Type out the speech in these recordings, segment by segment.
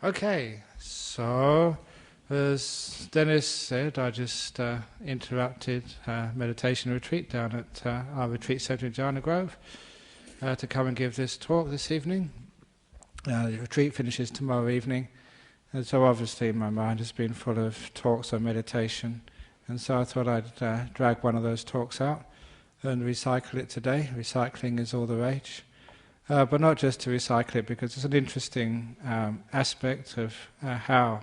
Okay, so as Dennis said, I just interrupted meditation retreat down at our retreat centre in Jhana Grove to come and give this talk this evening. The retreat finishes tomorrow evening, and so obviously my mind has been full of talks on meditation, and so I thought I'd drag one of those talks out and recycle it today. Recycling is all the rage. But not just to recycle it, because it's an interesting aspect of how,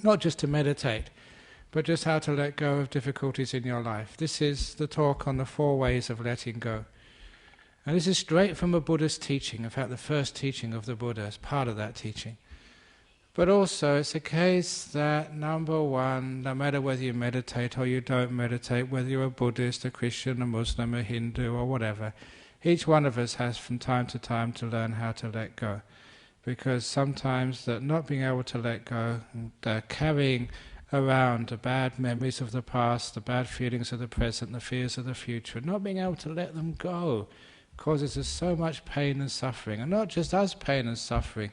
not just to meditate, but just how to let go of difficulties in your life. This is the talk on the 4 ways of letting go. And this is straight from a Buddhist teaching, in fact the first teaching of the Buddha is part of that teaching. But also it's a case that, number one, no matter whether you meditate or you don't meditate, whether you're a Buddhist, a Christian, a Muslim, a Hindu or whatever, each one of us has from time to time to learn how to let go, because sometimes that not being able to let go, carrying around the bad memories of the past, the bad feelings of the present, the fears of the future, not being able to let them go causes us so much pain and suffering, and not just us pain and suffering,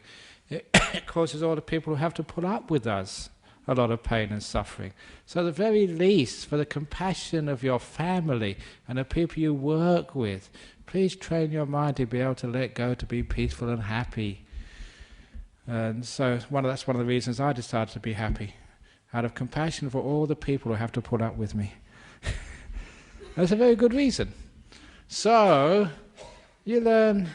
it causes all the people who have to put up with us a lot of pain and suffering. So at the very least, for the compassion of your family and the people you work with, please train your mind to be able to let go, to be peaceful and happy. And so that's one of the reasons I decided to be happy, out of compassion for all the people who have to put up with me. That's a very good reason. So, you learn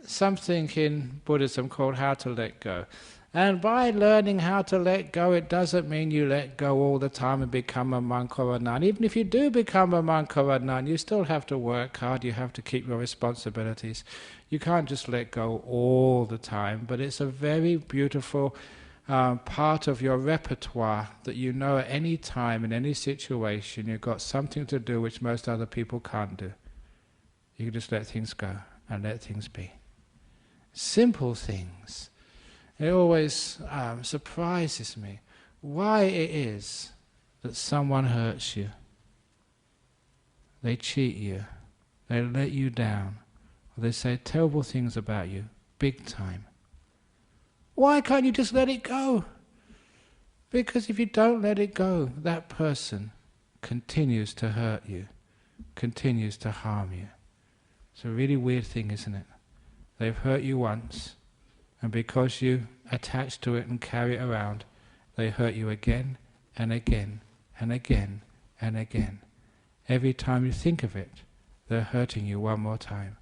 something in Buddhism called how to let go. And by learning how to let go, it doesn't mean you let go all the time and become a monk or a nun. Even if you do become a monk or a nun, you still have to work hard, you have to keep your responsibilities. You can't just let go all the time, but it's a very beautiful part of your repertoire that you know at any time, in any situation, you've got something to do which most other people can't do. You can just let things go and let things be. Simple things. It always surprises me why it is that someone hurts you, they cheat you, they let you down, or they say terrible things about you, big time. Why can't you just let it go? Because if you don't let it go, that person continues to hurt you, continues to harm you. It's a really weird thing, isn't it? They've hurt you once, and because you attach to it and carry it around, they hurt you again and again and again and again. Every time you think of it, they're hurting you one more time.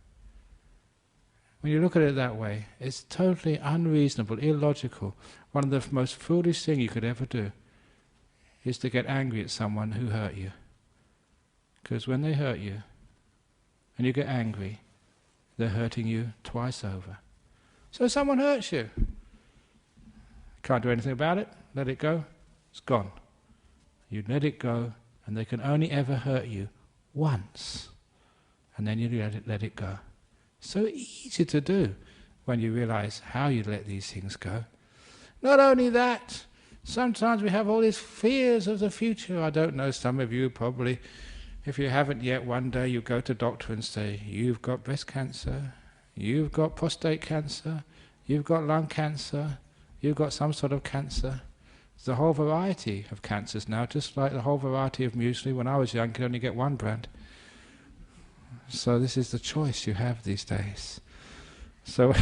When you look at it that way, it's totally unreasonable, illogical. One of the most foolish things you could ever do is to get angry at someone who hurt you. Because when they hurt you, and you get angry, they're hurting you twice over. So someone hurts you. Can't do anything about it, let it go, it's gone. You let it go, and they can only ever hurt you once. And then you let it go. So easy to do when you realize how you let these things go. Not only that, sometimes we have all these fears of the future. I don't know, some of you probably, if you haven't yet, one day you go to a doctor and say, you've got breast cancer, you've got prostate cancer, you've got lung cancer, you've got some sort of cancer. There's a whole variety of cancers now, just like the whole variety of muesli. When I was young, you could only get one brand. So this is the choice you have these days. So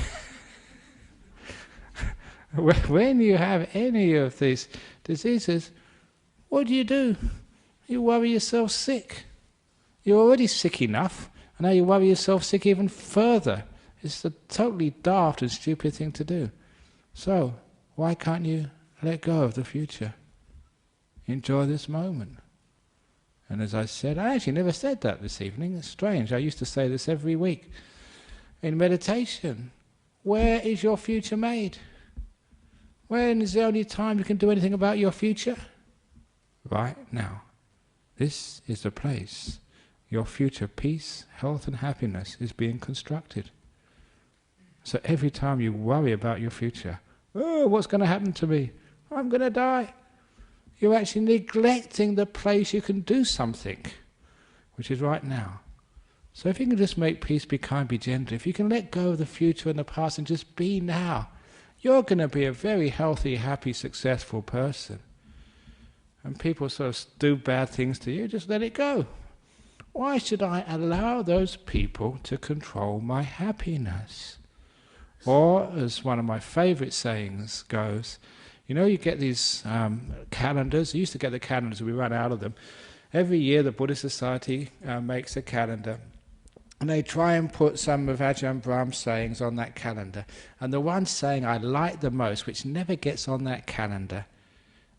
when you have any of these diseases, what do? You worry yourself sick. You're already sick enough, and now you worry yourself sick even further. It's a totally daft and stupid thing to do. So, why can't you let go of the future? Enjoy this moment. And as I said, I actually never said that this evening. It's strange. I used to say this every week. In meditation, where is your future made? When is the only time you can do anything about your future? Right now. This is the place your future peace, health and happiness is being constructed. So every time you worry about your future, oh, what's going to happen to me? I'm going to die. You're actually neglecting the place you can do something, which is right now. So if you can just make peace, be kind, be gentle, if you can let go of the future and the past and just be now, you're going to be a very healthy, happy, successful person. And people sort of do bad things to you, just let it go. Why should I allow those people to control my happiness? Or, as one of my favourite sayings goes, you know, you get these calendars. I used to get the calendars, we ran out of them. Every year the Buddhist Society makes a calendar. And they try and put some of Ajahn Brahm's sayings on that calendar. And the one saying I like the most, which never gets on that calendar,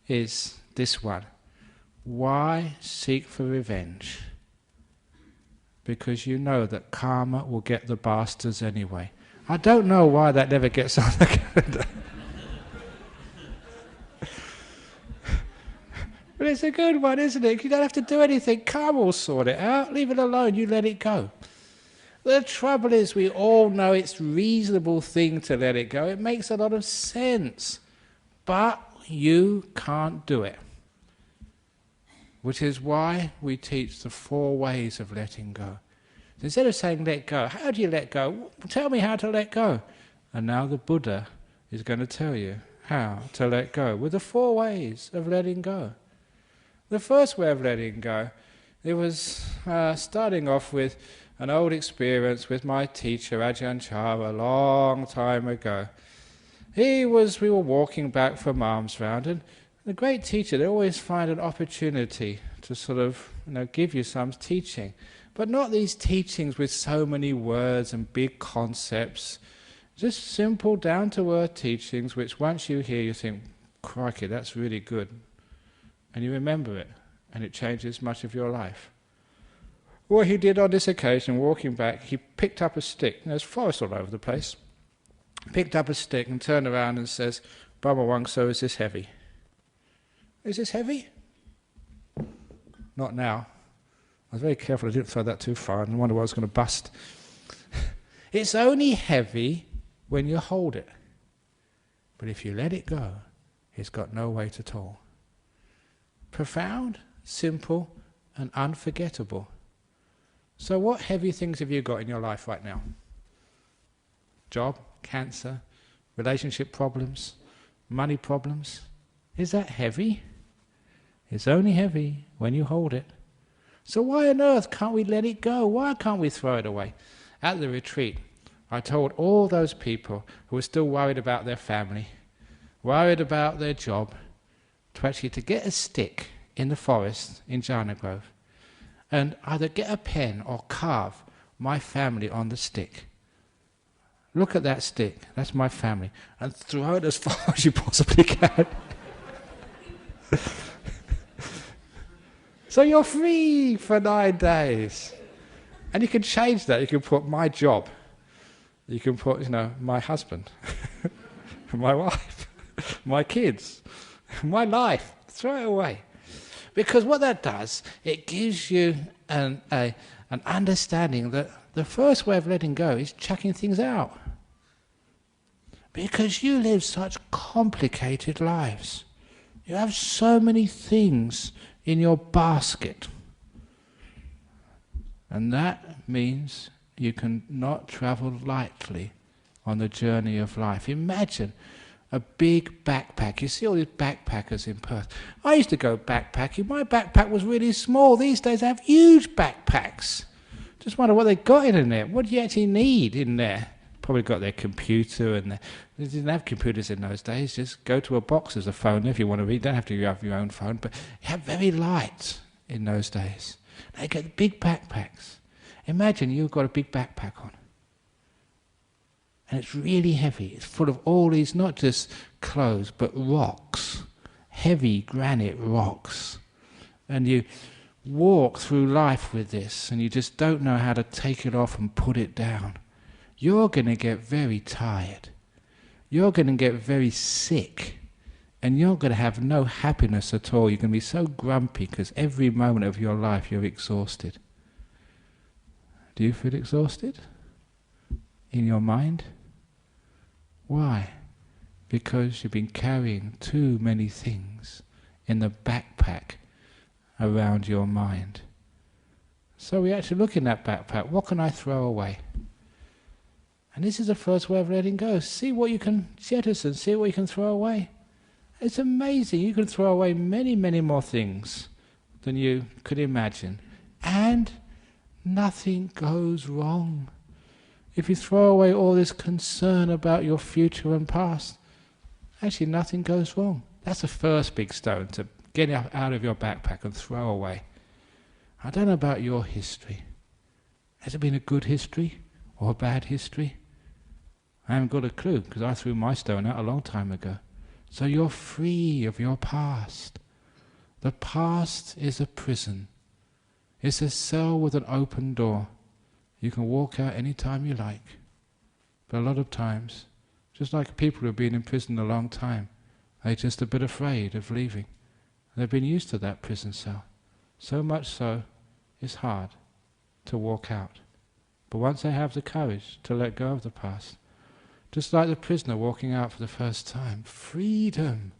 is this one. Why seek for revenge? Because you know that karma will get the bastards anyway. I don't know why that never gets on the calendar. But it's a good one, isn't it? You don't have to do anything. Karma will sort it out. Leave it alone. You let it go. The trouble is we all know it's a reasonable thing to let it go. It makes a lot of sense. But you can't do it. Which is why we teach the 4 ways of letting go. Instead of saying let go, how do you let go? Tell me how to let go. And now the Buddha is going to tell you how to let go with the 4 ways of letting go. The first way of letting go, it was starting off with an old experience with my teacher, Ajahn Chah, a long time ago. We were walking back from alms round, and the great teacher, they always find an opportunity to sort of give you some teaching. But not these teachings with so many words and big concepts. Just simple, down-to-earth teachings which once you hear you think, crikey, that's really good. And you remember it, and it changes much of your life. What he did on this occasion, walking back, he picked up a stick. There's forest all over the place. Picked up a stick and turned around and says, Brahma Wangso, is this heavy? Is this heavy? Not now. I was very careful I didn't throw that too far, and I wonder why I was going to bust. It's only heavy when you hold it. But if you let it go, it's got no weight at all. Profound, simple, and unforgettable. So what heavy things have you got in your life right now? Job, cancer, relationship problems, money problems. Is that heavy? It's only heavy when you hold it. So why on earth can't we let it go? Why can't we throw it away? At the retreat, I told all those people who were still worried about their family, worried about their job, to get a stick in the forest in Jhana Grove and either get a pen or carve my family on the stick. Look at that stick, that's my family, and throw it as far as you possibly can. So you're free for 9 days. And you can change that. You can put my job. You can put, my husband, my wife, my kids, my life. Throw it away. Because what that does, it gives you an understanding that the first way of letting go is chucking things out. Because you live such complicated lives. You have so many things in your basket. And that means you can not travel lightly on the journey of life. Imagine a big backpack. You see all these backpackers in Perth. I used to go backpacking. My backpack was really small. These days I have huge backpacks. Just wonder what they got in there. What do you actually need in there? Probably got their computer, and they didn't have computers in those days. Just go to a box as a phone if you want to read. Don't have to have your own phone, but you have very light in those days. They get big backpacks. Imagine you've got a big backpack on, and it's really heavy. It's full of all these, not just clothes, but rocks, heavy granite rocks, and you walk through life with this, and you just don't know how to take it off and put it down. You're going to get very tired. You're going to get very sick. And you're going to have no happiness at all. You're going to be so grumpy because every moment of your life you're exhausted. Do you feel exhausted? In your mind? Why? Because you've been carrying too many things in the backpack around your mind. So we actually look in that backpack. What can I throw away? And this is the first way of letting go. See what you can jettison, see what you can throw away. It's amazing. You can throw away many, many more things than you could imagine. And nothing goes wrong. If you throw away all this concern about your future and past, actually nothing goes wrong. That's the first big stone to get out of your backpack and throw away. I don't know about your history. Has it been a good history or a bad history? I haven't got a clue, because I threw my stone out a long time ago. So you're free of your past. The past is a prison. It's a cell with an open door. You can walk out any time you like. But a lot of times, just like people who've been in prison a long time, they're just a bit afraid of leaving. They've been used to that prison cell. So much so, it's hard to walk out. But once they have the courage to let go of the past, just like the prisoner walking out for the first time, freedom.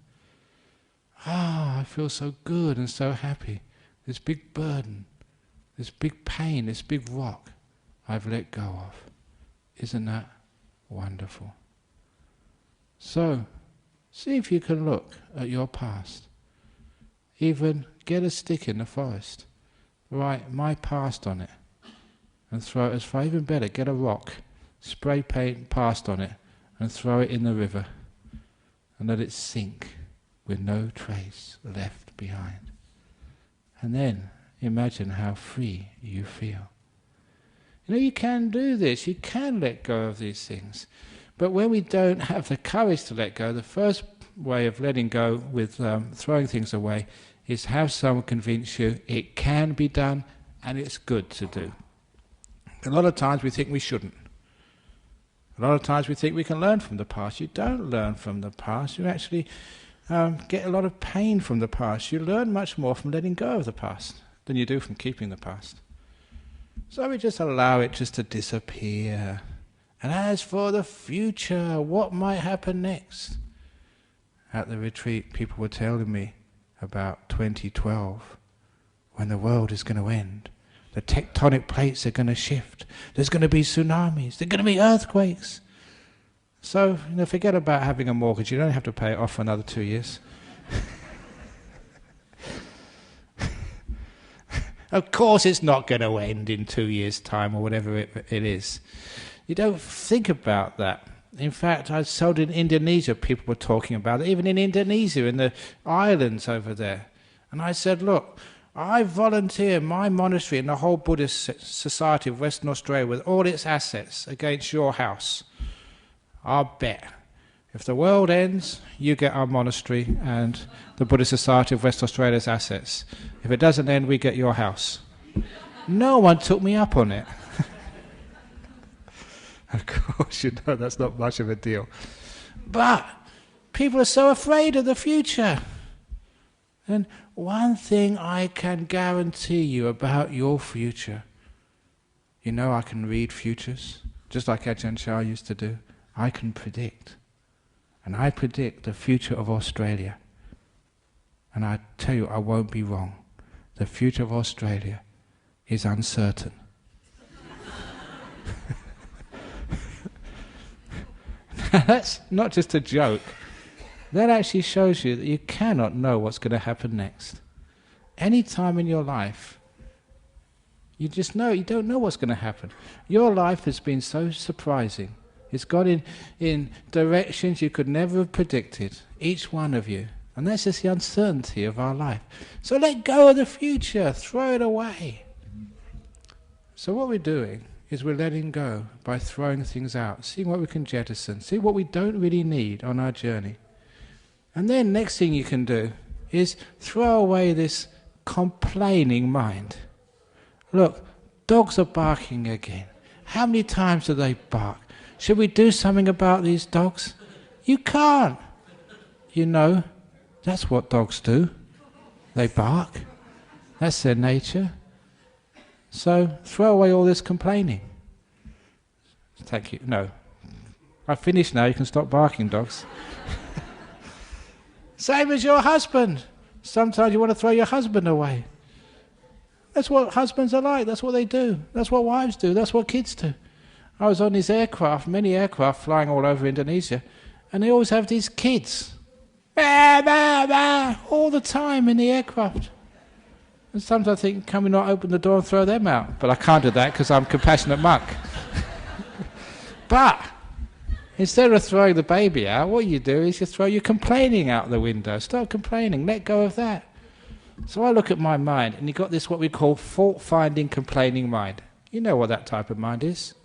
I feel so good and so happy. This big burden, this big pain, this big rock, I've let go of. Isn't that wonderful? So, see if you can look at your past. Even get a stick in the forest, write my past on it, and throw it as far. Even better, get a rock, spray paint past on it, and throw it in the river, and let it sink with no trace left behind. And then imagine how free you feel. You know, you can do this, you can let go of these things. But when we don't have the courage to let go, the first way of letting go with throwing things away is have someone convince you it can be done and it's good to do. A lot of times we think we shouldn't. A lot of times we think we can learn from the past. You don't learn from the past. You actually get a lot of pain from the past. You learn much more from letting go of the past than you do from keeping the past. So we just allow it just to disappear. And as for the future, what might happen next? At the retreat, people were telling me about 2012, when the world is going to end. The tectonic plates are going to shift. There's going to be tsunamis. There's going to be earthquakes. So, forget about having a mortgage. You don't have to pay it off for another 2 years. Of course it's not going to end in 2 years' time or whatever it is. You don't think about that. In fact, I saw in Indonesia, people were talking about it, even in Indonesia, in the islands over there. And I said, look, I volunteer my monastery and the whole Buddhist society of Western Australia with all its assets against your house. I'll bet. If the world ends, you get our monastery and the Buddhist Society of West Australia's assets. If it doesn't end, we get your house. No one took me up on it. Of course, that's not much of a deal. But people are so afraid of the future. And one thing I can guarantee you about your future, I can read futures, just like Ajahn Chah used to do. I can predict. And I predict the future of Australia. And I tell you, I won't be wrong. The future of Australia is uncertain. That's not just a joke. That actually shows you that you cannot know what's going to happen next. Any time in your life, you just know, you don't know what's going to happen. Your life has been so surprising. It's gone in directions you could never have predicted, each one of you. And that's just the uncertainty of our life. So let go of the future, throw it away. So what we're doing is we're letting go by throwing things out, seeing what we can jettison, see what we don't really need on our journey. And then next thing you can do is throw away this complaining mind. Look, dogs are barking again. How many times do they bark? Should we do something about these dogs? You can't. That's what dogs do. They bark. That's their nature. So throw away all this complaining. Thank you. No. I've finished now. You can stop barking, dogs. Same as your husband. Sometimes you want to throw your husband away. That's what husbands are like. That's what they do. That's what wives do. That's what kids do. I was on this aircraft, many aircraft flying all over Indonesia, and they always have these kids, bah, bah, bah, all the time in the aircraft. And sometimes I think, can we not open the door and throw them out? But I can't do that because I'm a compassionate monk. But instead of throwing the baby out, what you do is you throw your complaining out the window. Stop complaining, let go of that. So I look at my mind, and you've got this what we call fault-finding, complaining mind. You know what that type of mind is.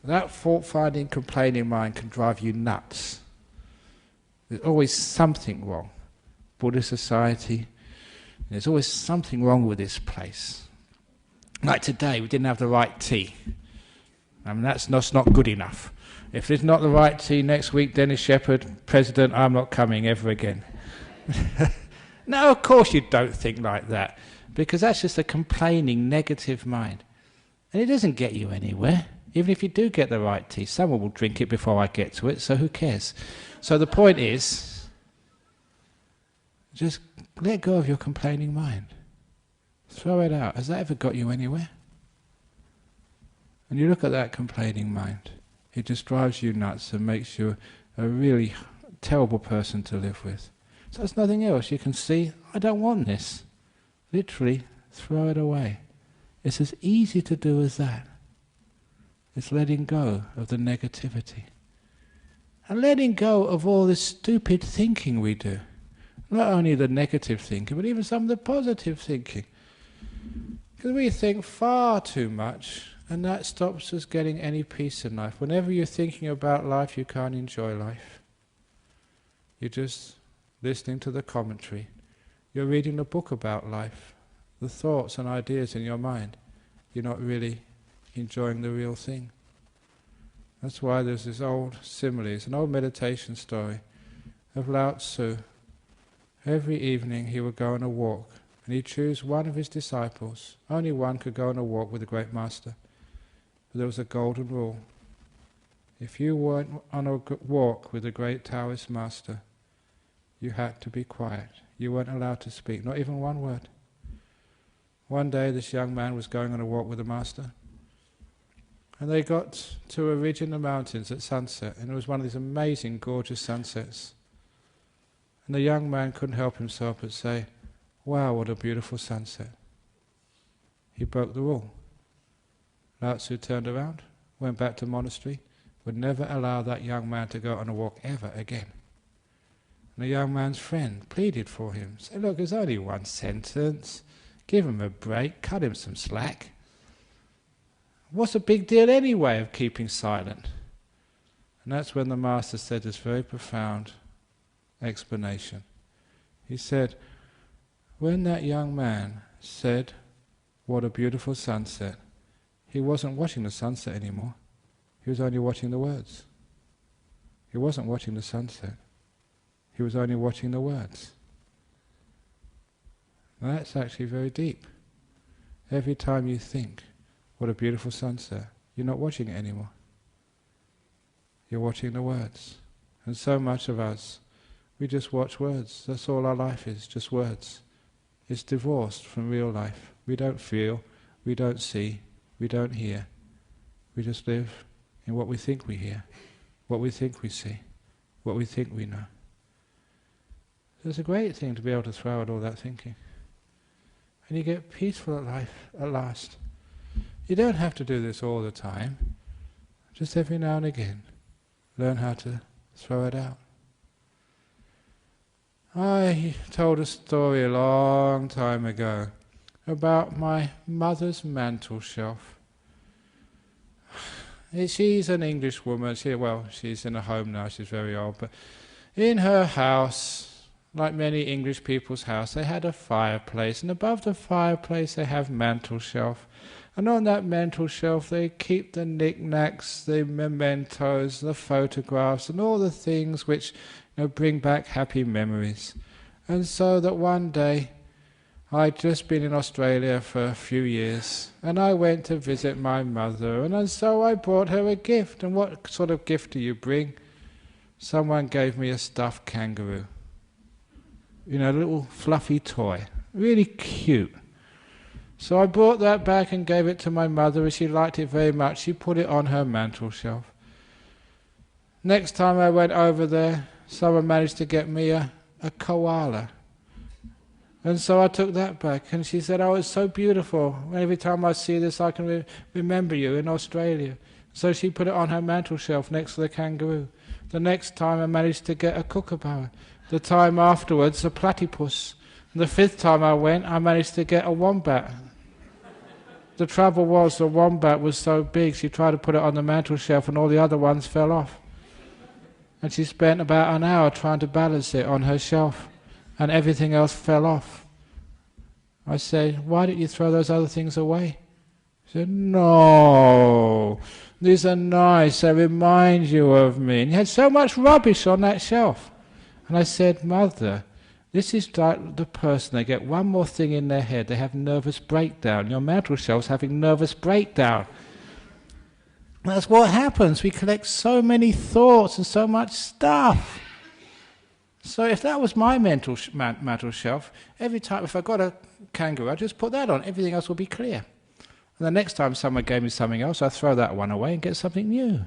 That fault-finding, complaining mind can drive you nuts. There's always something wrong. Buddhist society, there's always something wrong with this place. Like today, we didn't have the right tea. I mean, that's not good enough. If there's not the right tea next week, Dennis Shepherd, President, I'm not coming ever again. No, of course you don't think like that, because that's just a complaining, negative mind. And it doesn't get you anywhere. Even if you do get the right tea, someone will drink it before I get to it, so who cares? So the point is, just let go of your complaining mind. Throw it out. Has that ever got you anywhere? And you look at that complaining mind, it just drives you nuts and makes you a really terrible person to live with. So it's nothing else. You can see, I don't want this. Literally, throw it away. It's as easy to do as that. It's letting go of the negativity. And letting go of all this stupid thinking we do. Not only the negative thinking, but even some of the positive thinking. Because we think far too much, and that stops us getting any peace in life. Whenever you're thinking about life, you can't enjoy life. You're just listening to the commentary. You're reading the book about life. The thoughts and ideas in your mind. You're not really enjoying the real thing. That's why there's this old simile, it's an old meditation story of Lao Tzu. Every evening he would go on a walk, and he'd choose one of his disciples. Only one could go on a walk with the great master. But there was a golden rule. If you weren't on a walk with the great Taoist master, you had to be quiet. You weren't allowed to speak, not even one word. One day this young man was going on a walk with the master, and they got to a ridge in the mountains at sunset, and it was one of these amazing, gorgeous sunsets. And the young man couldn't help himself but say, "Wow, what a beautiful sunset." He broke the rule. Lao Tzu turned around, went back to the monastery, would never allow that young man to go on a walk ever again. And the young man's friend pleaded for him, said, "Look, there's only one sentence. Give him a break, cut him some slack. What's the big deal anyway of keeping silent?" And that's when the master said this very profound explanation. He said, when that young man said, "What a beautiful sunset," he wasn't watching the sunset anymore. He was only watching the words. He wasn't watching the sunset. He was only watching the words. Now that's actually very deep. Every time you think, "What a beautiful sunset," you're not watching it anymore. You're watching the words. And so much of us, we just watch words. That's all our life is, just words. It's divorced from real life. We don't feel, we don't see, we don't hear. We just live in what we think we hear, what we think we see, what we think we know. So it's a great thing to be able to throw out all that thinking. And you get peaceful at life at last. You don't have to do this all the time. Just every now and again, learn how to throw it out. I told a story a long time ago about my mother's mantel shelf. She's an English woman. She's in a home now, she's very old, but in her house, like many English people's house, they had a fireplace, and above the fireplace they have mantel shelf. And on that mantel shelf they keep the knickknacks, the mementos, the photographs, and all the things which bring back happy memories. And so that one day, I'd just been in Australia for a few years, and I went to visit my mother, and so I brought her a gift. And what sort of gift do you bring? Someone gave me a stuffed kangaroo. A little fluffy toy, really cute. So I brought that back and gave it to my mother, and she liked it very much. She put it on her mantel shelf. Next time I went over there, someone managed to get me a koala. And so I took that back, and she said, "Oh, it's so beautiful. Every time I see this, I can remember you in Australia." So she put it on her mantel shelf next to the kangaroo. The next time I managed to get a kookaburra. The time afterwards, a platypus. And the fifth time I went, I managed to get a wombat. The trouble was, the wombat was so big, she tried to put it on the mantel shelf and all the other ones fell off. And she spent about an hour trying to balance it on her shelf, and everything else fell off. I said, "Why don't you throw those other things away?" She said, "No, these are nice, they remind you of me. And you had so much rubbish on that shelf." And I said, "Mother, this is like the person, they get one more thing in their head, they have nervous breakdown. Your mantel shelf's having nervous breakdown." That's what happens. We collect so many thoughts and so much stuff. So if that was my mantel shelf, every time if I got a kangaroo, I'd just put that on. Everything else would be clear. And the next time someone gave me something else, I'd throw that one away and get something new.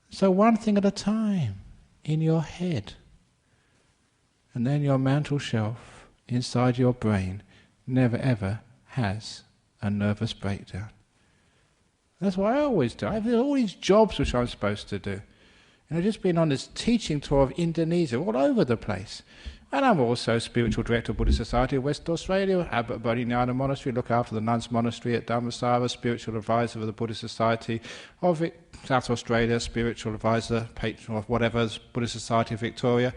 So one thing at a time in your head. And then your mantel shelf inside your brain never ever has a nervous breakdown. That's what I always do. I have all these jobs which I'm supposed to do. And I've just been on this teaching tour of Indonesia, all over the place. And I'm also spiritual director of Buddhist Society of West Australia, abbot of Bodhinyana Monastery, look after the nuns' monastery at Dhammarasa, spiritual advisor of the Buddhist Society of South Australia, spiritual advisor, patron of whatever, Buddhist Society of Victoria,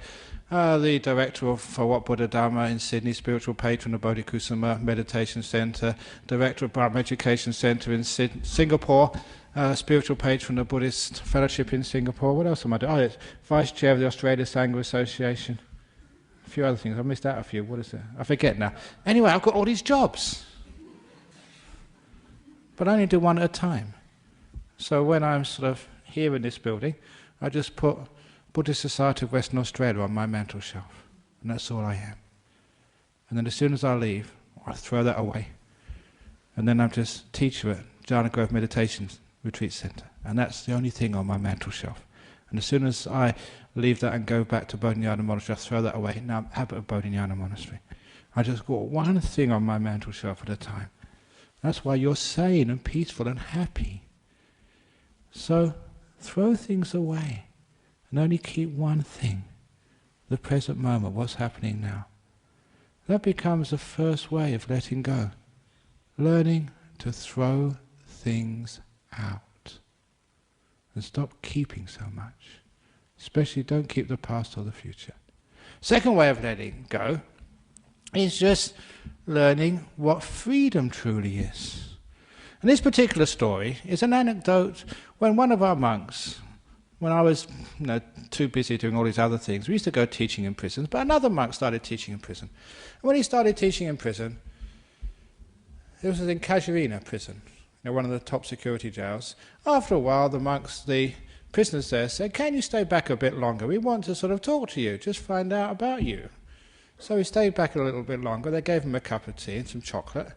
the director for What Buddha Dhamma in Sydney, spiritual patron of Bodhikusama Meditation Centre, director of Brahm Education Centre in Singapore, spiritual patron of Buddhist Fellowship in Singapore. What else am I doing? Oh, it's vice chair of the Australia Sangha Association. A few other things. I missed out a few. What is it? I forget now. Anyway, I've got all these jobs. But I only do one at a time. So when I'm sort of here in this building, I just put Buddhist Society of Western Australia on my mantel shelf. And that's all I am. And then as soon as I leave, I throw that away. And then I'm just teacher at Jhana Grove Meditation Retreat Centre. And that's the only thing on my mantel shelf. And as soon as I leave that and go back to Bodhinyana Monastery, I throw that away. Now I'm abbot of Bodhinyana Monastery. I just got one thing on my mantel shelf at a time. That's why you're sane and peaceful and happy. So throw things away and only keep one thing, the present moment, what's happening now. That becomes the first way of letting go. Learning to throw things out. And stop keeping so much. Especially don't keep the past or the future. Second way of letting go is just learning what freedom truly is. And this particular story is an anecdote when one of our monks, when I was too busy doing all these other things, we used to go teaching in prisons, but another monk started teaching in prison. And when he started teaching in prison, it was in Casuarina prison, one of the top security jails. After a while, the prisoners there said, "Can you stay back a bit longer? We want to sort of talk to you, just find out about you." So he stayed back a little bit longer. They gave him a cup of tea and some chocolate.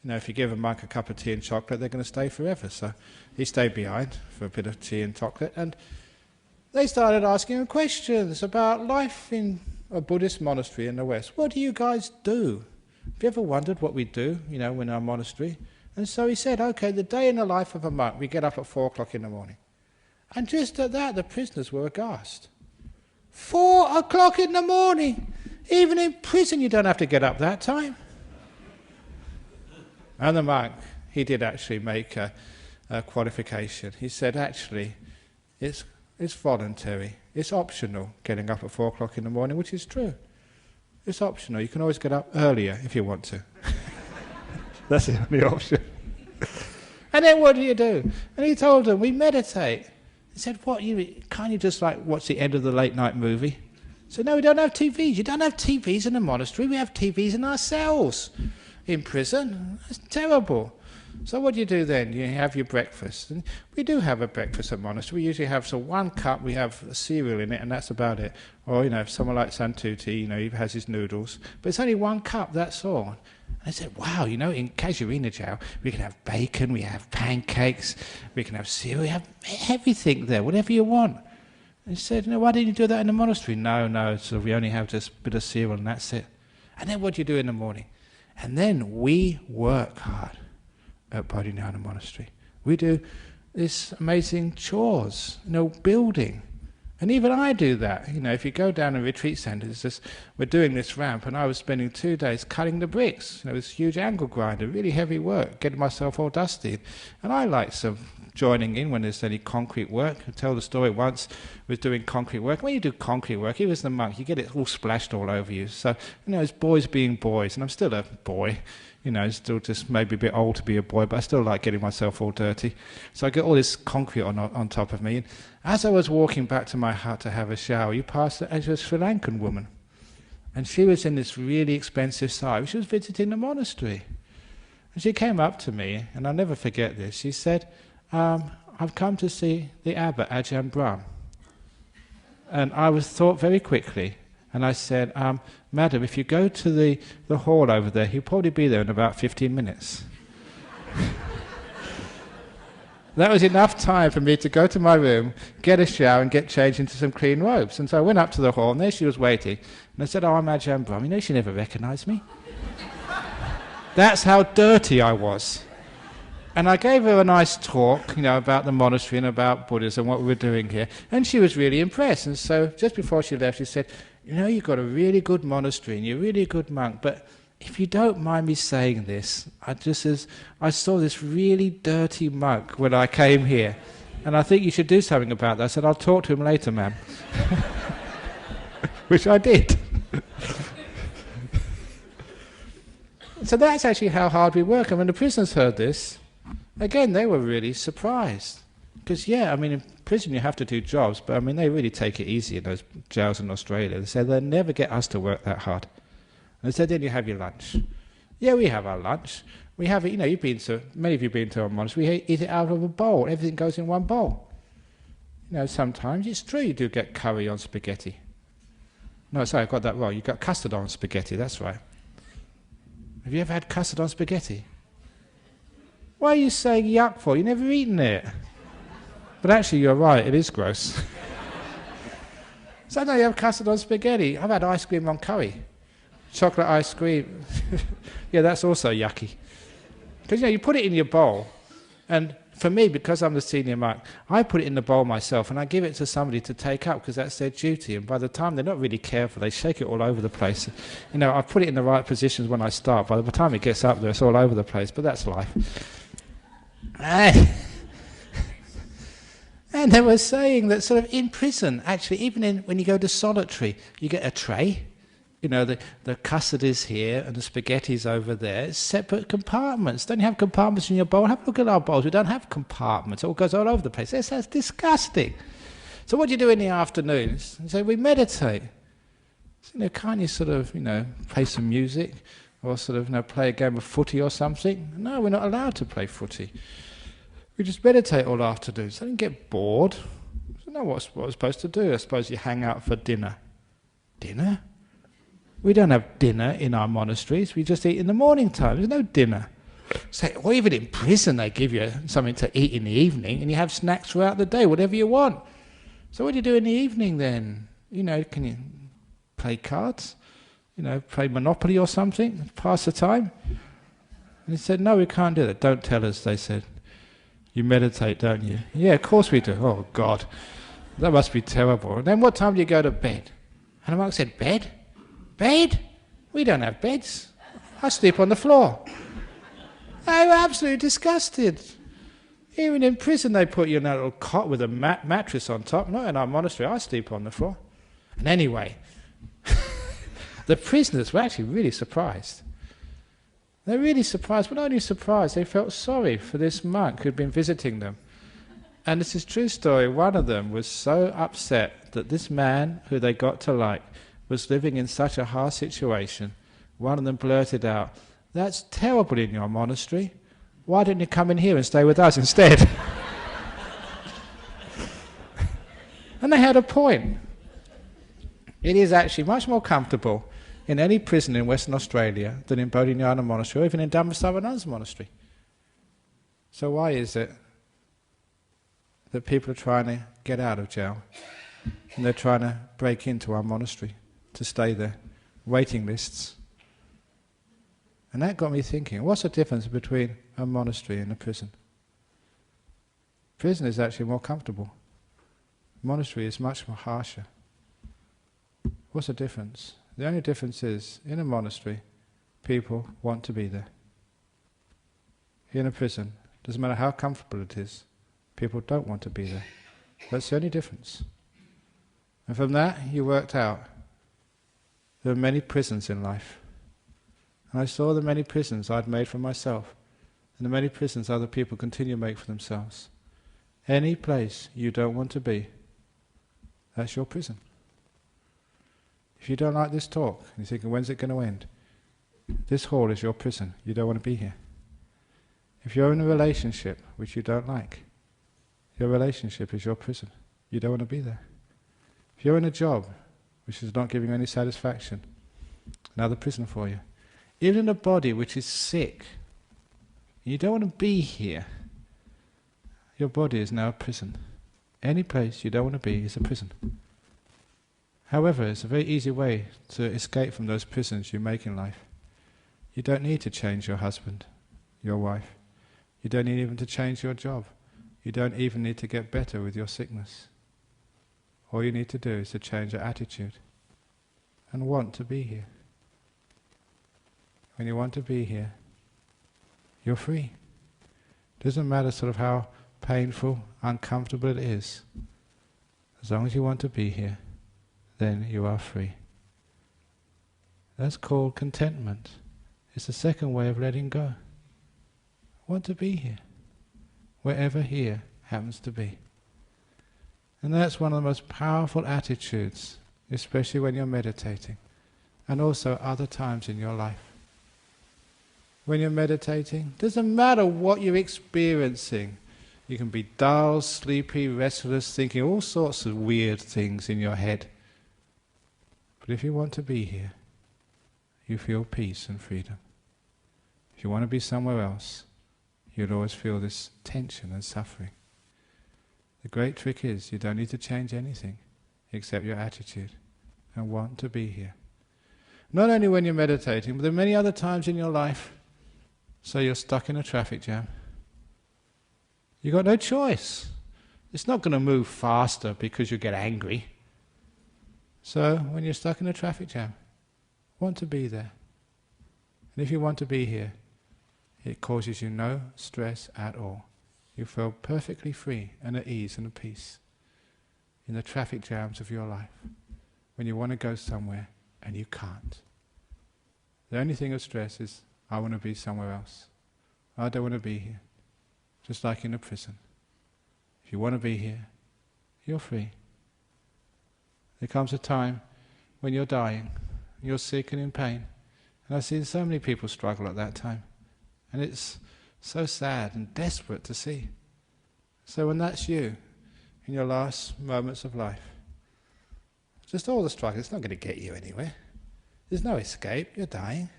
If you give a monk a cup of tea and chocolate, they're going to stay forever. So he stayed behind for a bit of tea and chocolate. And they started asking him questions about life in a Buddhist monastery in the West. "What do you guys do? Have you ever wondered what we do, in our monastery?" And so he said, "Okay, the day in the life of a monk, we get up at 4 o'clock in the morning." And just at that, the prisoners were aghast. 4 o'clock in the morning! Even in prison you don't have to get up that time. And the monk, he did actually make a qualification. He said, actually, it's voluntary. It's optional getting up at 4 o'clock in the morning, which is true. It's optional. You can always get up earlier if you want to. That's the only option. And then what do you do? And he told them, "We meditate." He said, "What? Can't you just watch the end of the late night movie?" He said, "No, we don't have TVs. You don't have TVs in the monastery. We have TVs in our cells. In prison. That's terrible." So what do you do then? You have your breakfast. And we do have a breakfast at monastery. We usually have one cup, we have a cereal in it, and that's about it. Or, if someone like Santuti, he has his noodles. But it's only 1 cup, that's all. I said, wow, you know, in Casuarina jail, we can have bacon, we have pancakes, we can have cereal, we have everything there, whatever you want. And he said, you know, why didn't you do that in the monastery? No, so we only have just a bit of cereal and that's it. And then what do you do in the morning? And then we work hard at Bodhinyana Monastery. We do this amazing chores, you know, building. And even I do that. You know, if you go down a retreat centre, it's just, we're doing this ramp, and I was spending 2 days cutting the bricks. You know, this huge angle grinder, really heavy work, getting myself all dusty. And I like some joining in when there's any concrete work. I tell the story once, was doing concrete work. When you do concrete work, even as the monk, you get it all splashed all over you. So, you know, it's boys being boys, and I'm still a boy. You know, still just maybe a bit old to be a boy, but I still like getting myself all dirty. So I get all this concrete on top of me. And as I was walking back to my hut to have a shower, you passed a Sri Lankan woman. And she was in this really expensive sari. She was visiting the monastery. And she came up to me, and I'll never forget this. She said, I've come to see the abbot, Ajahn Brahm. And I was thought very quickly. And I said, madam, if you go to the hall over there, he'll probably be there in about 15 minutes. That was enough time for me to go to my room, get a shower and get changed into some clean robes. And so I went up to the hall, and there she was waiting. And I said, I'm Ajahn Brahm. You know, she never recognised me. That's how dirty I was. And I gave her a nice talk, you know, about the monastery and about Buddhism and what we were doing here. And she was really impressed. And so just before she left, she said, you know, you've got a really good monastery and you're really a good monk, but if you don't mind me saying this, I saw this really dirty monk when I came here, and I think you should do something about that. I said, I'll talk to him later, ma'am. Which I did. So that's actually how hard we work. And when the prisoners heard this, again, they were really surprised. Because, yeah, I mean, in prison you have to do jobs, but I mean, they really take it easy in those jails in Australia. They said they'll never get us to work that hard. And they said, then you have your lunch. Yeah, we have our lunch. We have it, you know, many of you have been to a monastery, we eat it out of a bowl. Everything goes in one bowl. You know, sometimes it's true you do get curry on spaghetti. No, sorry, I got that wrong. You got custard on spaghetti, that's right. Have you ever had custard on spaghetti? Why are you saying yuck for? You've never eaten it. But actually, you're right, it is gross. Sometimes you have custard on spaghetti. I've had ice cream on curry. Chocolate ice cream. Yeah, that's also yucky. Because, you know, you put it in your bowl, and for me, because I'm the senior monk, I put it in the bowl myself, and I give it to somebody to take up, because that's their duty. And by the time they're not really careful, they shake it all over the place. You know, I put it in the right positions when I start. By the time it gets up there, it's all over the place, but that's life. And they were saying that sort of in prison, actually, even when you go to solitary, you get a tray. You know, the custard is here and the spaghetti's over there. It's separate compartments. Don't you have compartments in your bowl? Have a look at our bowls. We don't have compartments. It all goes all over the place. That's disgusting. So what do you do in the afternoons? So we meditate. So, you know, can't you sort of, you know, play some music or sort of, you know, play a game of footy or something? No, we're not allowed to play footy. We just meditate all afternoon. So I didn't get bored. So no, what we're supposed to do? I suppose you hang out for dinner. Dinner? We don't have dinner in our monasteries. We just eat in the morning time. There's no dinner. So, or even in prison, they give you something to eat in the evening, and you have snacks throughout the day, whatever you want. So what do you do in the evening then? You know, can you play cards? You know, play Monopoly or something? Pass the time? And he said, no, we can't do that. Don't tell us, they said. You meditate, don't you? Yeah, of course we do. Oh, God. That must be terrible. And then what time do you go to bed? And the monk said, bed? Bed? We don't have beds. I sleep on the floor. They were absolutely disgusted. Even in prison they put you in a little cot with a mattress on top. Not in our monastery, I sleep on the floor. And anyway, the prisoners were actually really surprised. They're really surprised, but not only surprised, they felt sorry for this monk who'd been visiting them. And this is a true story. One of them was so upset that this man, who they got to like, was living in such a hard situation. One of them blurted out, that's terrible in your monastery. Why don't you come in here and stay with us instead? And they had a point. It is actually much more comfortable in any prison in Western Australia than in Bodhinyana Monastery or even in Sabbadanam's monastery. So why is it that people are trying to get out of jail and they're trying to break into our monastery to stay there? Waiting lists. And that got me thinking, what's the difference between a monastery and a prison? Prison is actually more comfortable. Monastery is much more harsher. What's the difference? The only difference is, in a monastery, people want to be there. In a prison, doesn't matter how comfortable it is, people don't want to be there. That's the only difference. And from that, you worked out there are many prisons in life. And I saw the many prisons I'd made for myself, and the many prisons other people continue to make for themselves. Any place you don't want to be, that's your prison. If you don't like this talk, and you're thinking, when's it going to end? This hall is your prison. You don't want to be here. If you're in a relationship which you don't like, your relationship is your prison. You don't want to be there. If you're in a job which is not giving you any satisfaction, another prison for you. Even in a body which is sick, you don't want to be here, your body is now a prison. Any place you don't want to be is a prison. However, it's a very easy way to escape from those prisons you make in life. You don't need to change your husband, your wife. You don't need even to change your job. You don't even need to get better with your sickness. All you need to do is to change your attitude and want to be here. When you want to be here, you're free. Doesn't matter sort of how painful, uncomfortable it is. As long as you want to be here, then you are free. That's called contentment. It's the second way of letting go. I want to be here, wherever here happens to be. And that's one of the most powerful attitudes, especially when you're meditating, and also other times in your life. When you're meditating, doesn't matter what you're experiencing. You can be dull, sleepy, restless, thinking all sorts of weird things in your head. But if you want to be here, you feel peace and freedom. If you want to be somewhere else, you'll always feel this tension and suffering. The great trick is you don't need to change anything except your attitude and want to be here. Not only when you're meditating, but there are many other times in your life. So you're stuck in a traffic jam. You've got no choice. It's not going to move faster because you get angry. So when you're stuck in a traffic jam, want to be there. And if you want to be here, it causes you no stress at all. You feel perfectly free and at ease and at peace in the traffic jams of your life. When you want to go somewhere and you can't. The only thing of stress is, I want to be somewhere else. I don't want to be here. Just like in a prison. If you want to be here, you're free. There comes a time when you're dying, you're sick and in pain. And I've seen so many people struggle at that time. And it's so sad and desperate to see. So when that's you, in your last moments of life, just all the struggle, it's not going to get you anywhere. There's no escape, you're dying.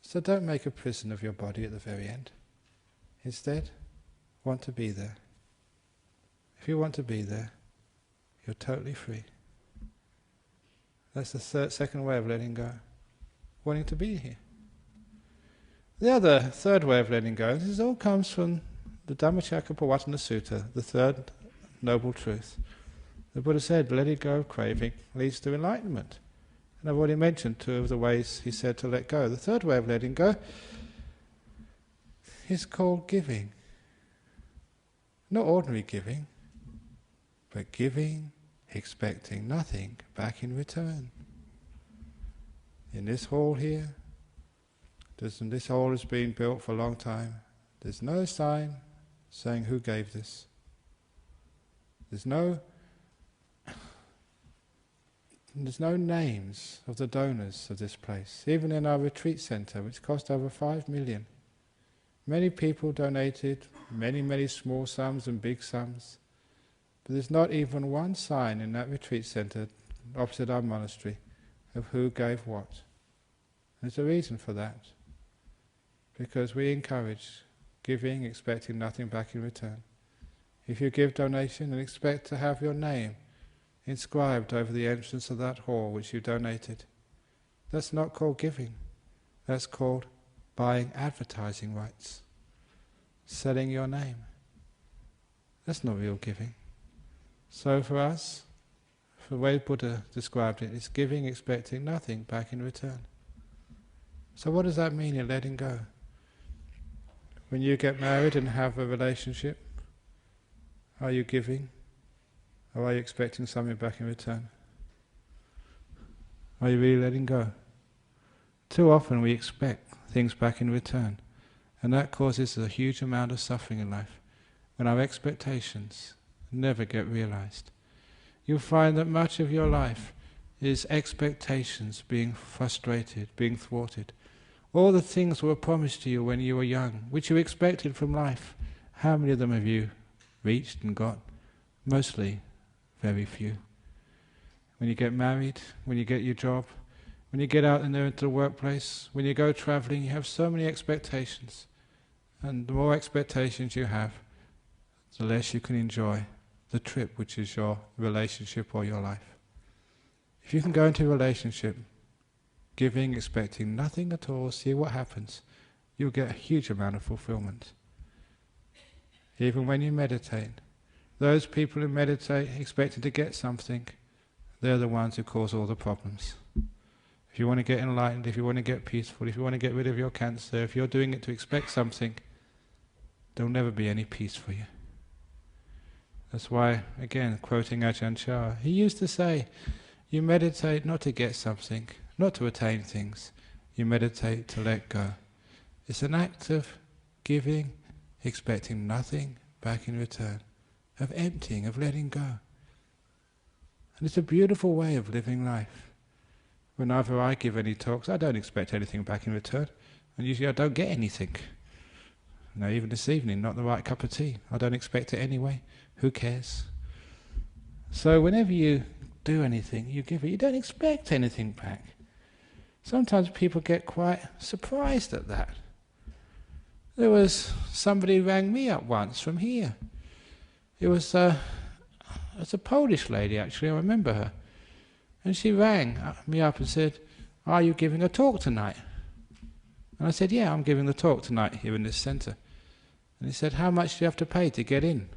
So don't make a prison of your body at the very end. Instead, want to be there. If you want to be there, you're totally free. That's the second way of letting go. Wanting to be here. The third way of letting go, this all comes from the Dhammacakkappavattana Sutta, the third noble truth. The Buddha said, letting go of craving leads to enlightenment. And I've already mentioned two of the ways he said to let go. The third way of letting go is called giving. Not ordinary giving, but giving, expecting nothing back in return. In this hall here, this hall has been built for a long time. There's no sign saying who gave this. There's no names of the donors of this place. Even in our retreat centre, which cost over 5 million, many people donated, many small sums and big sums. But there's not even one sign in that retreat centre opposite our monastery of who gave what. There's a reason for that. Because we encourage giving, expecting nothing back in return. If you give donation and expect to have your name inscribed over the entrance of that hall which you donated, that's not called giving. That's called buying advertising rights, selling your name. That's not real giving. So for us, the way Buddha described it, it's giving expecting nothing back in return. So what does that mean in letting go? When you get married and have a relationship, are you giving? Or are you expecting something back in return? Are you really letting go? Too often we expect things back in return, and that causes a huge amount of suffering in life, when our expectations never get realized. You'll find that much of your life is expectations being frustrated, being thwarted. All the things were promised to you when you were young, which you expected from life. How many of them have you reached and got? Mostly very few. When you get married, when you get your job, when you get out and there into the workplace, when you go travelling, you have so many expectations. And the more expectations you have, the less you can enjoy the trip, which is your relationship or your life. If you can go into a relationship giving, expecting nothing at all, see what happens, you'll get a huge amount of fulfillment. Even when you meditate, those people who meditate expecting to get something, they're the ones who cause all the problems. If you want to get enlightened, if you want to get peaceful, if you want to get rid of your cancer, if you're doing it to expect something, there'll never be any peace for you. That's why, again, quoting Ajahn, he used to say, you meditate not to get something, not to attain things. You meditate to let go. It's an act of giving, expecting nothing back in return, of emptying, of letting go. And it's a beautiful way of living life. Whenever I give any talks, I don't expect anything back in return, and usually I don't get anything. No, even this evening, not the right cup of tea. I don't expect it anyway. Who cares? So whenever you do anything, you give it, you don't expect anything back. Sometimes people get quite surprised at that. There was somebody who rang me up once from here. It was a Polish lady, actually, I remember her. And she rang me up and said, are you giving a talk tonight? And I said, yeah, I'm giving the talk tonight here in this centre. And he said, how much do you have to pay to get in?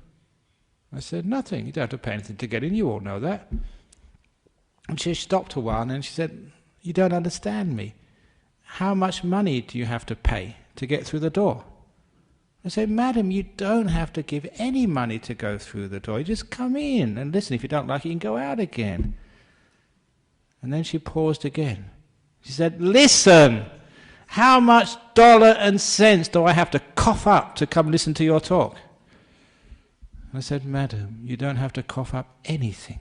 I said, nothing, you don't have to pay anything to get in, you all know that. And she stopped a while and she said, you don't understand me. How much money do you have to pay to get through the door? I said, madam, you don't have to give any money to go through the door. You just come in and listen. If you don't like it, you can go out again. And then she paused again. She said, listen, how much dollar and cents do I have to cough up to come listen to your talk? I said, madam, you don't have to cough up anything.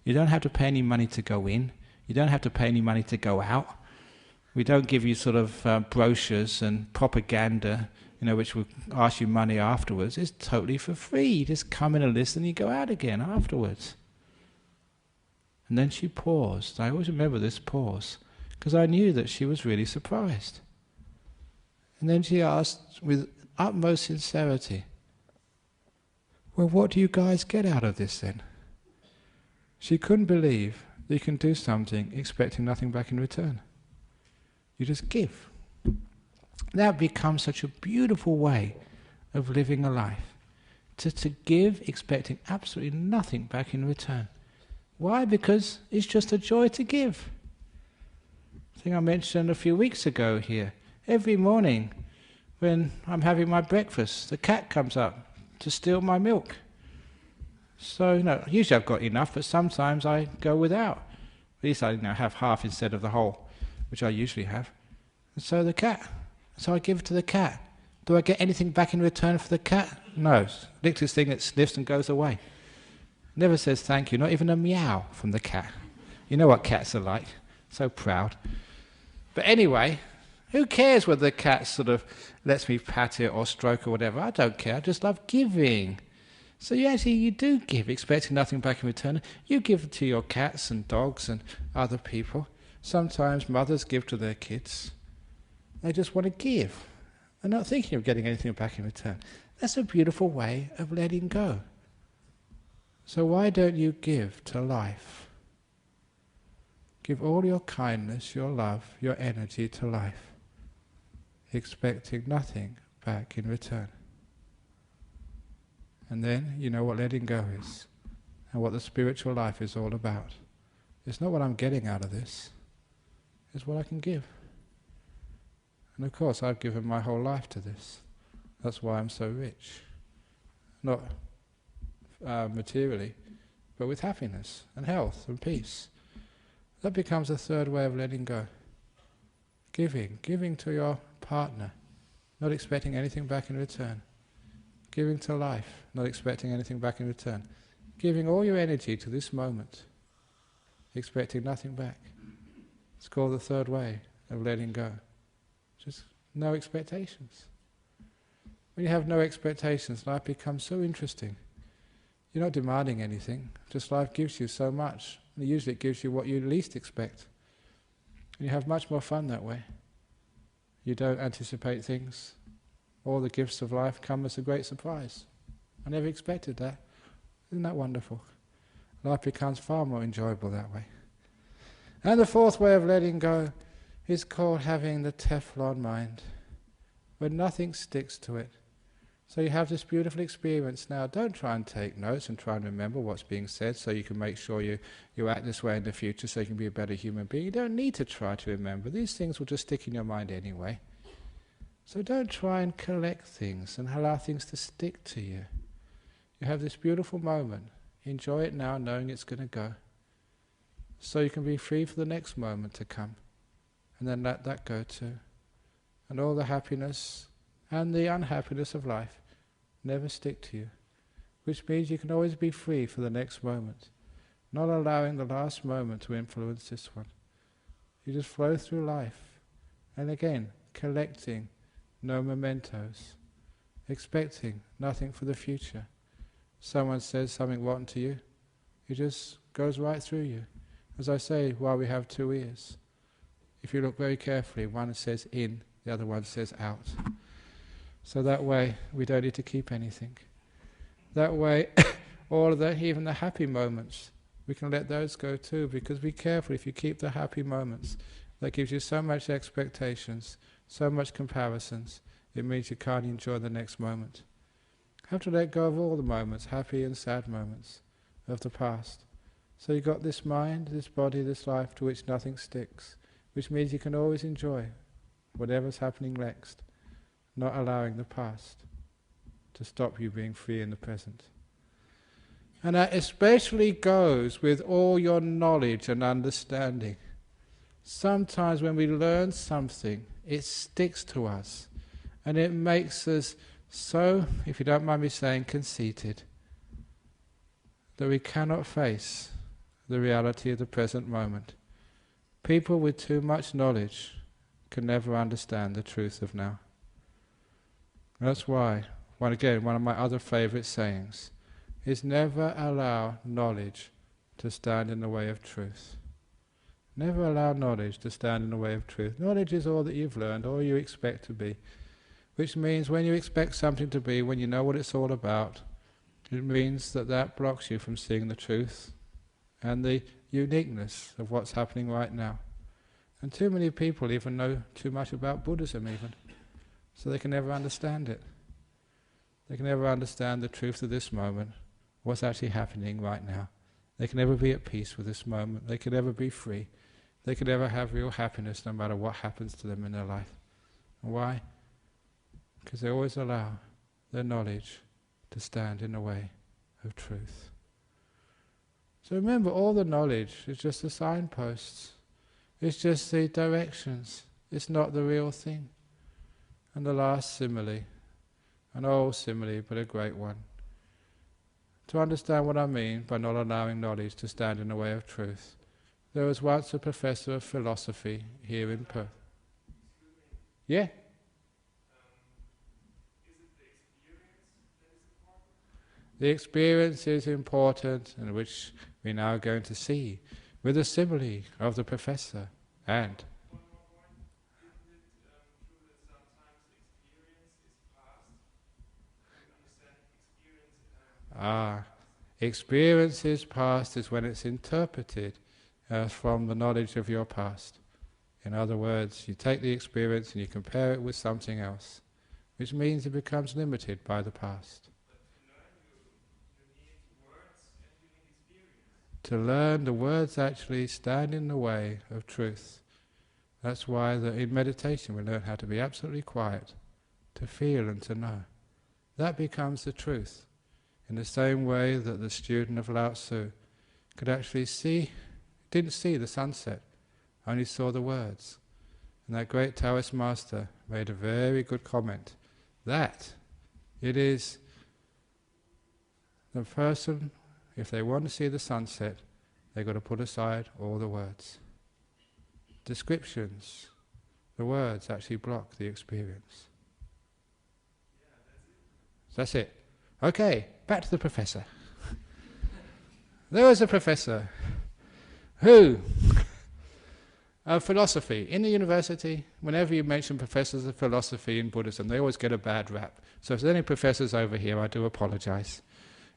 You don't have to pay any money to go in. You don't have to pay any money to go out. We don't give you sort of brochures and propaganda, which will ask you money afterwards. It's totally for free. You just come in and listen and you go out again afterwards. And then she paused. I always remember this pause, because I knew that she was really surprised. And then she asked with utmost sincerity, well, what do you guys get out of this then? She couldn't believe that you can do something expecting nothing back in return. You just give. That becomes such a beautiful way of living a life. To give expecting absolutely nothing back in return. Why? Because it's just a joy to give. I think I mentioned a few weeks ago here. Every morning when I'm having my breakfast, the cat comes up to steal my milk. So, usually I've got enough, but sometimes I go without. At least I have half instead of the whole, which I usually have. And so I give it to the cat. Do I get anything back in return for the cat? No. Licks this thing, it sniffs and goes away. Never says thank you, not even a meow from the cat. You know what cats are like, so proud. But anyway, who cares whether the cat sort of lets me pat it or stroke or whatever? I don't care, I just love giving. So you do give, expecting nothing back in return. You give to your cats and dogs and other people. Sometimes mothers give to their kids. They just want to give. They're not thinking of getting anything back in return. That's a beautiful way of letting go. So why don't you give to life? Give all your kindness, your love, your energy to life, expecting nothing back in return. And then you know what letting go is, and what the spiritual life is all about. It's not what I'm getting out of this, it's what I can give. And of course I've given my whole life to this. That's why I'm so rich. Not materially, but with happiness and health and peace. That becomes a third way of letting go. Giving to your partner, not expecting anything back in return. Giving to life, not expecting anything back in return. Giving all your energy to this moment, expecting nothing back. It's called the third way of letting go. Just no expectations. When you have no expectations, life becomes so interesting. You're not demanding anything, just life gives you so much. And usually it gives you what you least expect. And you have much more fun that way. You don't anticipate things. All the gifts of life come as a great surprise. I never expected that. Isn't that wonderful? Life becomes far more enjoyable that way. And the fourth way of letting go is called having the Teflon mind, where nothing sticks to it. So you have this beautiful experience now. Don't try and take notes and try and remember what's being said so you can make sure you act this way in the future so you can be a better human being. You don't need to try to remember. These things will just stick in your mind anyway. So don't try and collect things and allow things to stick to you. You have this beautiful moment. Enjoy it now, knowing it's going to go. So you can be free for the next moment to come. And then let that go too. And all the happiness and the unhappiness of life never stick to you. Which means you can always be free for the next moment. Not allowing the last moment to influence this one. You just flow through life. And again, collecting no mementos. Expecting nothing for the future. Someone says something rotten to you, it just goes right through you. As I say, while we have two ears, if you look very carefully, one says in, the other one says out. So that way, we don't need to keep anything. That way, all of the, even the happy moments, we can let those go too, because be careful, if you keep the happy moments, that gives you so much expectations, so much comparisons, it means you can't enjoy the next moment. Have to let go of all the moments, happy and sad moments, of the past. So you've got this mind, this body, this life to which nothing sticks, which means you can always enjoy whatever's happening next, not allowing the past to stop you being free in the present. And that especially goes with all your knowledge and understanding. Sometimes when we learn something, it sticks to us, and it makes us so, if you don't mind me saying, conceited, that we cannot face the reality of the present moment. People with too much knowledge can never understand the truth of now. That's why, one of my other favourite sayings is never allow knowledge to stand in the way of truth. Never allow knowledge to stand in the way of truth. Knowledge is all that you've learned, all you expect to be. Which means when you expect something to be, when you know what it's all about, it means that that blocks you from seeing the truth and the uniqueness of what's happening right now. And too many people even know too much about Buddhism even, so they can never understand it. They can never understand the truth of this moment, what's actually happening right now. They can never be at peace with this moment. They can never be free. They can never have real happiness no matter what happens to them in their life. And why? Because they always allow their knowledge to stand in the way of truth. So remember, all the knowledge is just the signposts. It's just the directions. It's not the real thing. And the last simile, an old simile but a great one. To understand what I mean by not allowing knowledge to stand in the way of truth, there was once a professor of philosophy here in Perth. Yeah? The experience is important, and which we're now going to see with the simile of the professor And experience is past is when it's interpreted from the knowledge of your past. In other words, you take the experience and you compare it with something else, which means it becomes limited by the past. To learn, the words actually stand in the way of truth. That's why in meditation we learn how to be absolutely quiet, to feel and to know. That becomes the truth. In the same way that the student of Lao Tzu could actually didn't see the sunset, only saw the words. And that great Taoist master made a very good comment. That it is the person, if they want to see the sunset, they've got to put aside all the words. Descriptions, the words actually block the experience. That's it. Okay, back to the professor. There was a professor who, of philosophy, in the university, whenever you mention professors of philosophy in Buddhism, they always get a bad rap. So if there's any professors over here, I do apologize.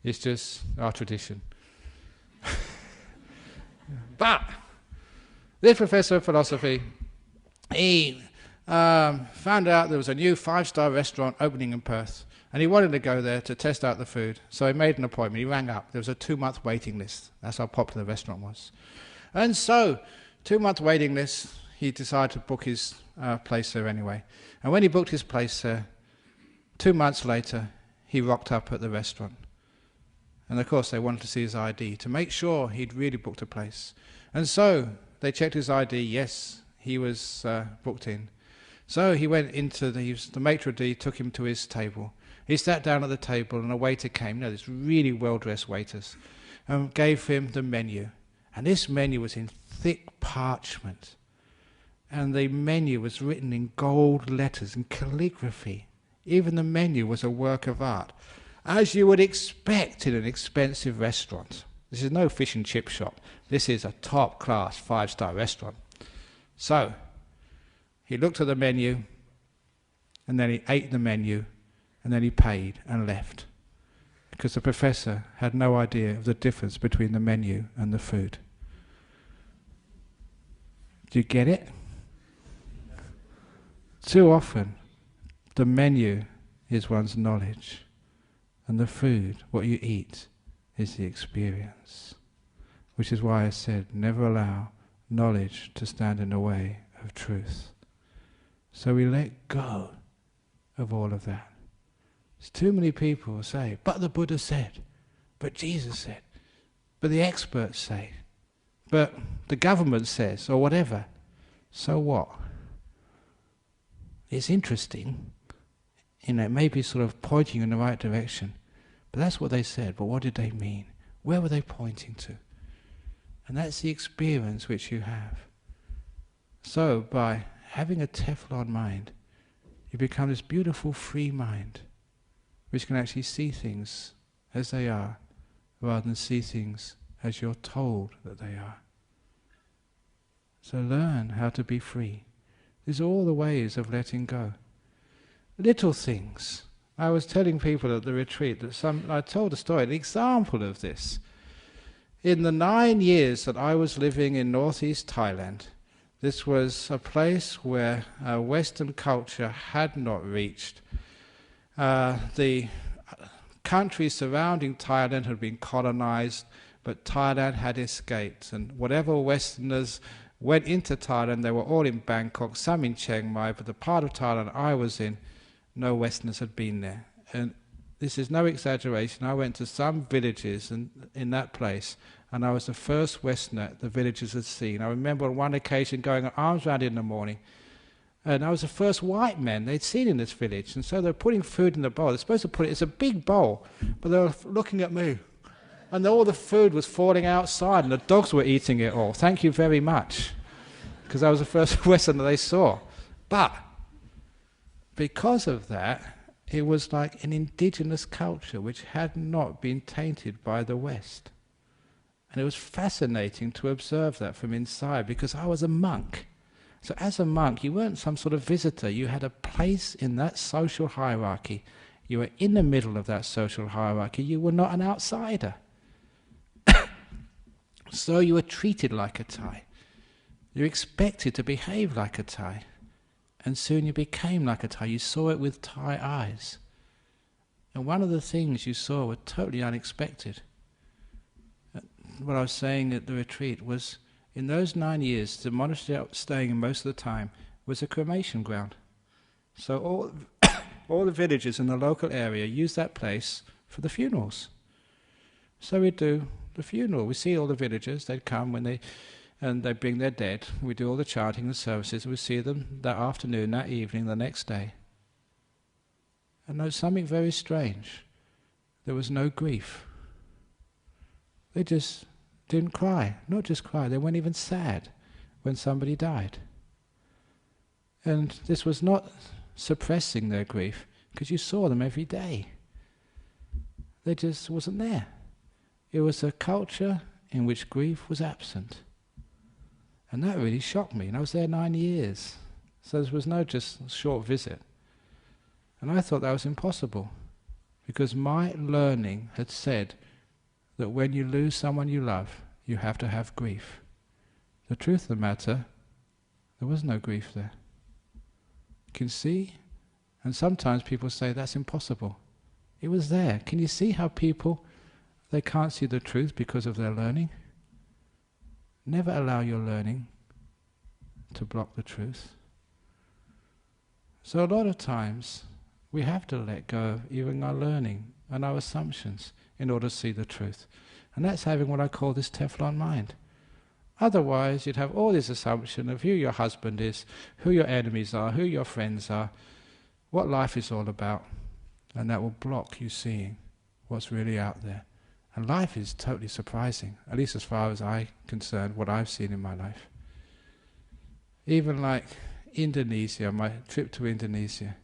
It's just our tradition. But this professor of philosophy, he found out there was a new 5-star restaurant opening in Perth, and he wanted to go there to test out the food. So he made an appointment. He rang up. There was a 2-month waiting list. That's how popular the restaurant was. And so, 2-month waiting list, he decided to book his place there anyway. And when he booked his place there, 2 months later, he rocked up at the restaurant. And of course they wanted to see his ID to make sure he'd really booked a place. And so they checked his ID, yes, he was booked in. So he went into the maitre d' took him to his table. He sat down at the table and a waiter came, this really well-dressed waiters, and gave him the menu. And this menu was in thick parchment. And the menu was written in gold letters and calligraphy. Even the menu was a work of art, as you would expect in an expensive restaurant. This is no fish and chip shop. This is a top-class 5-star restaurant. So, he looked at the menu, and then he ate the menu, and then he paid and left. Because the professor had no idea of the difference between the menu and the food. Do you get it? Too often, the menu is one's knowledge, and the food, what you eat, is the experience. Which is why I said, never allow knowledge to stand in the way of truth. So we let go of all of that. There's too many people who say, but the Buddha said, but Jesus said, but the experts say, but the government says, or whatever. So what? It's interesting, it may be sort of pointing in the right direction, but that's what they said, but what did they mean? Where were they pointing to? And that's the experience which you have. So by having a Teflon mind, you become this beautiful free mind, which can actually see things as they are, rather than see things as you're told that they are. So learn how to be free. These are all the ways of letting go. Little things. I was telling people at the retreat that I told a story, an example of this. In the 9 years that I was living in northeast Thailand, this was a place where Western culture had not reached. The countries surrounding Thailand had been colonized, but Thailand had escaped. And whatever Westerners went into Thailand, they were all in Bangkok, some in Chiang Mai, but the part of Thailand I was in, no Westerners had been there. And this is no exaggeration. I went to some villages in that place, and I was the first Westerner the villagers had seen. I remember on one occasion going arms round in the morning, and I was the first white man they'd seen in this village. And so they were putting food in the bowl. They're supposed to put it, it's a big bowl, but they were looking at me. And all the food was falling outside, and the dogs were eating it all. Thank you very much, because I was the first Westerner they saw. But because of that, it was like an indigenous culture which had not been tainted by the West. And it was fascinating to observe that from inside, because I was a monk. So as a monk, you weren't some sort of visitor. You had a place in that social hierarchy. You were in the middle of that social hierarchy. You were not an outsider. So you were treated like a Thai. You were expected to behave like a Thai. And soon you became like a Thai. You saw it with Thai eyes. And one of the things you saw were totally unexpected. What I was saying at the retreat was, in those 9 years, the monastery I was staying in most of the time was a cremation ground. So all the villagers in the local area used that place for the funerals. So we'd do the funeral. We see all the villagers, they'd come and they bring their dead. We do all the chanting and services. We see them that afternoon, that evening, the next day. And there was something very strange. There was no grief. They just didn't cry. Not just cry, they weren't even sad when somebody died. And this was not suppressing their grief, because you saw them every day. They just wasn't there. It was a culture in which grief was absent. And that really shocked me. And I was there 9 years. So there was no just short visit. And I thought that was impossible, because my learning had said that when you lose someone you love, you have to have grief. The truth of the matter, there was no grief there. You can see? And sometimes people say that's impossible. It was there. Can you see how people, they can't see the truth because of their learning? Never allow your learning to block the truth. So a lot of times we have to let go of even our learning and our assumptions in order to see the truth. And that's having what I call this Teflon mind. Otherwise you'd have all this assumption of who your husband is, who your enemies are, who your friends are, what life is all about, and that will block you seeing what's really out there. And life is totally surprising, at least as far as I'm concerned, what I've seen in my life. Even like Indonesia, my trip to Indonesia,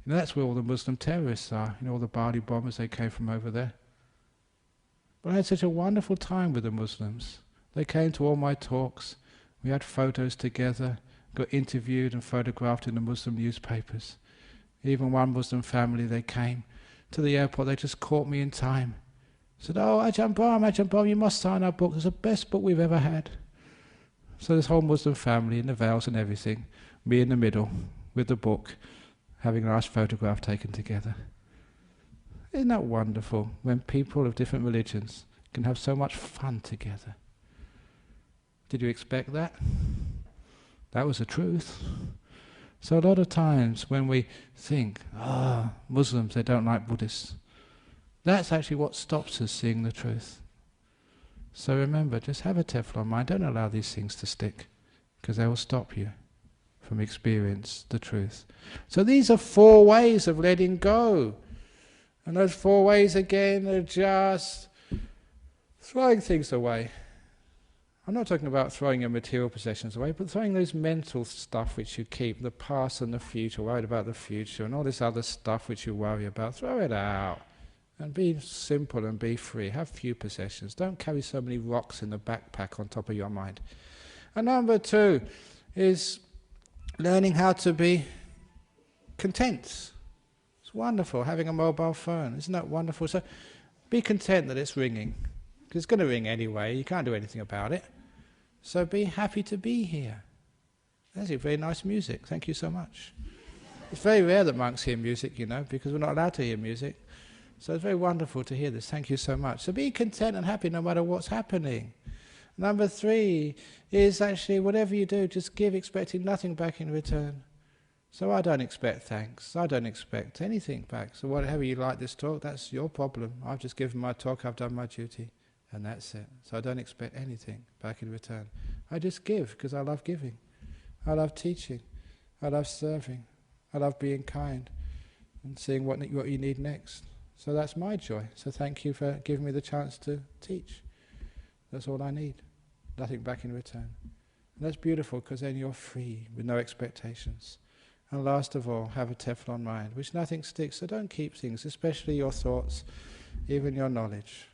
you know, that's where all the Muslim terrorists are, you know, all the Bali bombers, they came from over there. But I had such a wonderful time with the Muslims. They came to all my talks, we had photos together, got interviewed and photographed in the Muslim newspapers. Even one Muslim family, they came to the airport, they just caught me in time. Said, "Oh, Ajahn Brahm, you must sign our book. It's the best book we've ever had." So this whole Muslim family in the veils and everything, me in the middle with the book, having a nice photograph taken together. Isn't that wonderful when people of different religions can have so much fun together? Did you expect that? That was the truth. So a lot of times when we think, Muslims, they don't like Buddhists, that's actually what stops us seeing the truth. So remember, just have a Teflon mind. Don't allow these things to stick, because they will stop you from experience the truth. So these are 4 ways of letting go. And those 4 ways again are just throwing things away. I'm not talking about throwing your material possessions away, but throwing those mental stuff which you keep, the past and the future, worried about the future, and all this other stuff which you worry about. Throw it out. And be simple and be free. Have few possessions. Don't carry so many rocks in the backpack on top of your mind. And number 2 is learning how to be content. It's wonderful having a mobile phone. Isn't that wonderful? So be content that it's ringing. Because it's going to ring anyway. You can't do anything about it. So be happy to be here. That's very nice music. Thank you so much. It's very rare that monks hear music, you know, because we're not allowed to hear music. So it's very wonderful to hear this. Thank you so much. So be content and happy no matter what's happening. Number 3 is actually whatever you do, just give, expecting nothing back in return. So I don't expect thanks. I don't expect anything back. So whatever you like this talk, that's your problem. I've just given my talk, I've done my duty, and that's it. So I don't expect anything back in return. I just give because I love giving. I love teaching. I love serving. I love being kind and seeing what you need next. So that's my joy. So thank you for giving me the chance to teach. That's all I need. Nothing back in return. And that's beautiful, because then you're free with no expectations. And last of all, have a Teflon mind, which nothing sticks. So don't keep things, especially your thoughts, even your knowledge,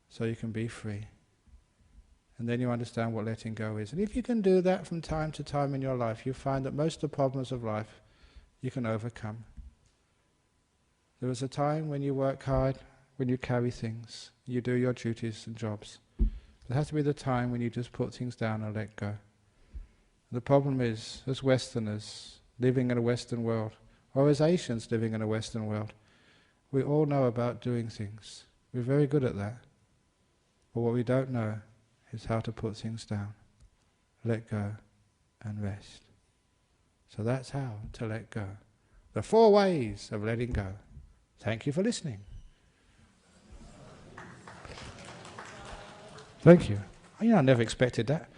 so you can be free. And then you understand what letting go is. And if you can do that from time to time in your life, you find that most of the problems of life you can overcome. There was a time when you work hard, when you carry things, you do your duties and jobs. There has to be the time when you just put things down and let go. The problem is, as Westerners living in a Western world, or as Asians living in a Western world, we all know about doing things. We're very good at that. But what we don't know is how to put things down, let go and rest. So that's how to let go. The 4 ways of letting go. Thank you for listening. Thank you. I never expected that.